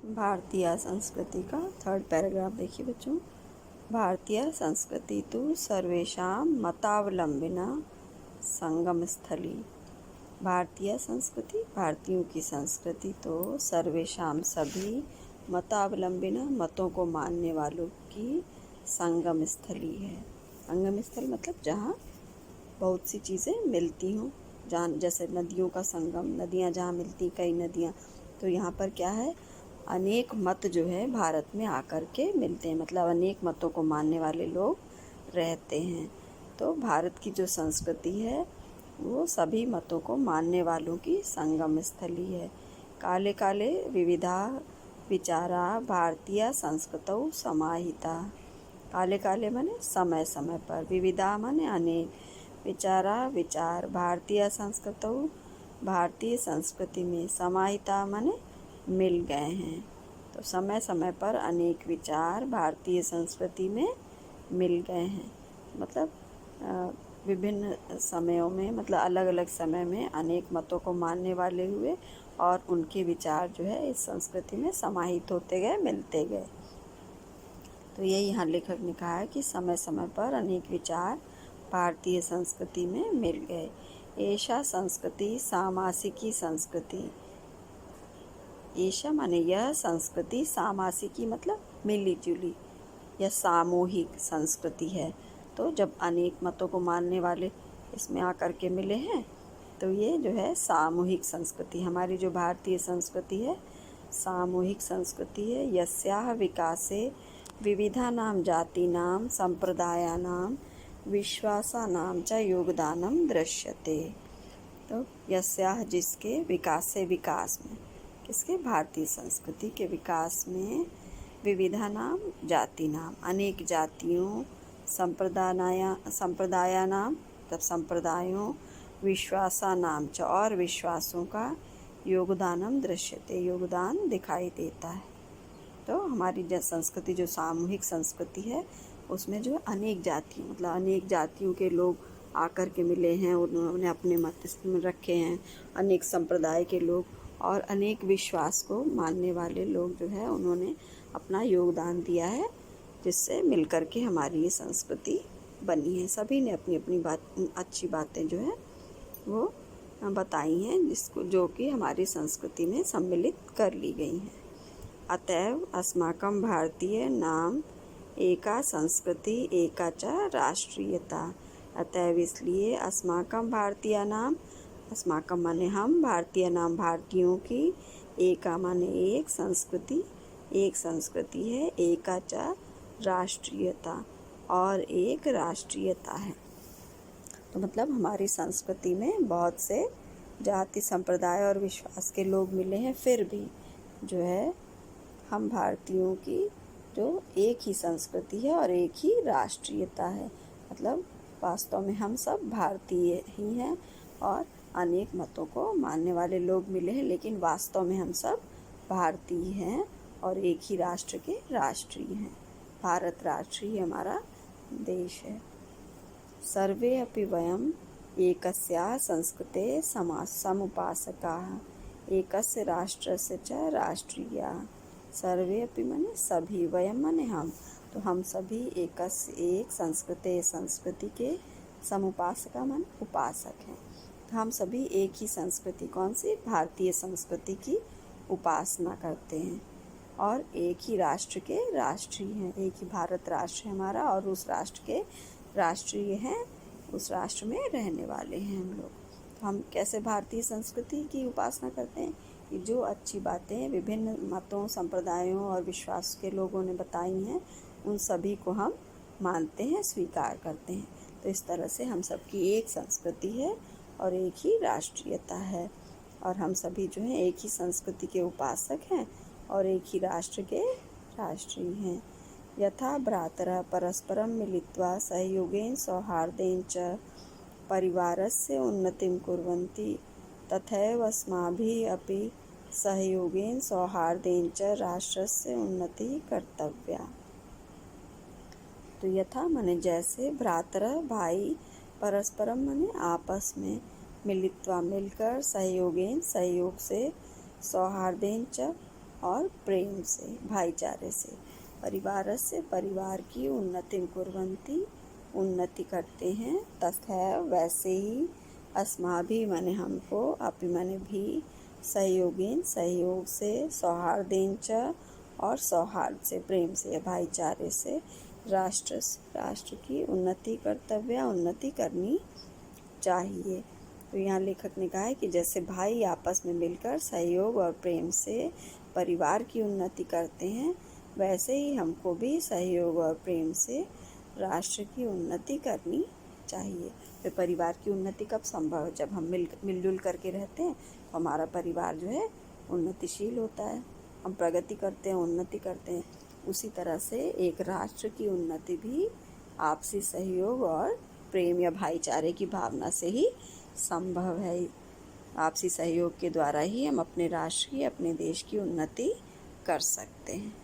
भारतीय संस्कृति का थर्ड पैराग्राफ देखिए बच्चों। भारतीय संस्कृति तो सर्वेषां मतावलंबिना संगम स्थली। भारतीय संस्कृति, भारतीयों की संस्कृति तो सर्वेषां सभी मतावलंबिना मतों को मानने वालों की संगम स्थली है। संगम स्थल मतलब जहाँ बहुत सी चीज़ें मिलती हों, जहाँ जैसे नदियों का संगम, नदियाँ जहाँ मिलती, कई नदियाँ, तो यहाँ पर क्या है, अनेक मत जो है भारत में आकर के मिलते हैं, मतलब अनेक मतों को मानने वाले लोग रहते हैं। तो भारत की जो संस्कृति है वो सभी मतों को मानने वालों की संगम स्थली है। काले काले विविधा विचारा भारतीय संस्कृतौ समाहिता। काले काले माने समय समय पर, विविधा माने अनेक, विचारा विचार भारतीय संस्कृतौ भारतीय संस्कृति में, समाहिता माने मिल गए हैं। तो समय समय पर अनेक विचार भारतीय संस्कृति में मिल गए हैं, मतलब विभिन्न समयों में, मतलब अलग अलग समय में अनेक मतों को मानने वाले हुए और उनके विचार जो है इस संस्कृति में समाहित होते गए, मिलते गए। तो ये यहाँ लेखक ने कहा है कि समय समय पर अनेक विचार भारतीय संस्कृति में मिल गए। ऐसा संस्कृति सामासिकी संस्कृति। ऐसा माने यह संस्कृति, सामासिकी मतलब मिली जुली या सामूहिक संस्कृति है। तो जब अनेक मतों को मानने वाले इसमें आकर के मिले हैं तो ये जो है सामूहिक संस्कृति, हमारी जो भारतीय संस्कृति है सामूहिक संस्कृति है। यस्याः विकासे विविधानां जातीनां संप्रदायानां विश्वासानां च योगदानं दृश्यते। तो यस्याः जिसके, विकासे विकास में, किसके, भारतीय संस्कृति के विकास में, विविधानां जातीनां अनेक जातियों, संप्रदायानां तब संप्रदायों, विश्वासानां च और विश्वासों का, योगदानम दृश्यते योगदान दिखाई देता है। तो हमारी जो संस्कृति, जो सामूहिक संस्कृति है उसमें जो अनेक जातियों, मतलब अनेक जातियों के लोग आकर के मिले हैं, उन्होंने अपने मत में रखे हैं, अनेक संप्रदाय के लोग और अनेक विश्वास को मानने वाले लोग जो है उन्होंने अपना योगदान दिया है, जिससे मिलकर के हमारी ये संस्कृति बनी है। सभी ने अपनी अपनी अच्छी बातें जो है वो बताई हैं, जिसको जो कि हमारी संस्कृति में सम्मिलित कर ली गई हैं। अतएव अस्माकं भारतीय नाम एका संस्कृति एका च राष्ट्रीयता। अतएव इसलिए अस्माकं भारतीय नाम, अस्माकं माने हम, भारतीय नाम भारतीयों की, एका माने एक, संस्कृति एक संस्कृति है, एका च राष्ट्रीयता और एक राष्ट्रीयता है। तो मतलब हमारी संस्कृति में बहुत से जाति, संप्रदाय और विश्वास के लोग मिले हैं, फिर भी जो है हम भारतीयों की जो एक ही संस्कृति है और एक ही राष्ट्रीयता है। मतलब वास्तव में हम सब भारतीय ही हैं और अनेक मतों को मानने वाले लोग मिले हैं, लेकिन वास्तव में हम सब भारतीय हैं और एक ही राष्ट्र के राष्ट्रीय हैं। भारत राष्ट्र ही हमारा देश है। सर्वे अपि वयम् एकस्याः संस्कृतेः समुपासकाः एकस्य राष्ट्रस्य च राष्ट्रीयाः। सर्वे अपि माने सभी, वयम माने हम, तो हम सभी एक संस्कृते, संस्कृति के, समुपासका माने उपासक हैं। तो हम सभी एक ही संस्कृति, कौन सी, भारतीय संस्कृति की उपासना करते हैं और एक ही राष्ट्र के राष्ट्रीय हैं। एक ही भारत राष्ट्र है हमारा और उस राष्ट्र के राष्ट्रीय हैं, उस राष्ट्र में रहने वाले हैं हम लोग। तो हम कैसे भारतीय संस्कृति की उपासना करते हैं कि जो अच्छी बातें विभिन्न मतों, संप्रदायों और विश्वास के लोगों ने बताई हैं उन सभी को हम मानते हैं, स्वीकार करते हैं। तो इस तरह से हम सबकी एक संस्कृति है और एक ही राष्ट्रीयता है और हम सभी जो हैं एक ही संस्कृति के उपासक हैं और एक ही राष्ट्र के राष्ट्रीय हैं। यथा भ्रातरः परस्परं मिलित्वा सहयोगेन सौहार्देन च परिवारस्य उन्नतिं कुर्वन्ति तथैव अस्माभिः अपि सहयोगेन सौहार्देन च राष्ट्रस्य उन्नतिः कर्तव्या। तो यथा माने जैसे, भ्रातरः भाई, परस्परम माने आपस में, मिलित्वा मिलकर, सहयोगेन सहयोग से, सौहार्देन च और प्रेम से, भाईचारे से। परिवारस्य परिवार की उन्नतिं कुर्वन्ति, उन्नति करते हैं। तथैव वैसे ही अस्माभिः माने हमको, अपि माने भी, सहयोगेन सहयोग से, सौहार्देन च और सौहार्द से, प्रेम से, भाईचारे से, राष्ट्र की उन्नति कर्तव्य, उन्नति करनी चाहिए। तो यहाँ लेखक ने कहा है कि जैसे भाई आपस में मिलकर सहयोग और प्रेम से परिवार की उन्नति करते हैं, वैसे ही हमको भी सहयोग और प्रेम से राष्ट्र की उन्नति करनी चाहिए। तो परिवार की उन्नति कब संभव है? जब हम मिलजुल करके रहते हैं, तो हमारा परिवार जो है उन्नतिशील होता है, हम प्रगति करते हैं, उन्नति करते हैं। उसी तरह से एक राष्ट्र की उन्नति भी आपसी सहयोग और प्रेम या भाईचारे की भावना से ही संभव है। आपसी सहयोग के द्वारा ही हम अपने राष्ट्र की, अपने देश की उन्नति कर सकते हैं।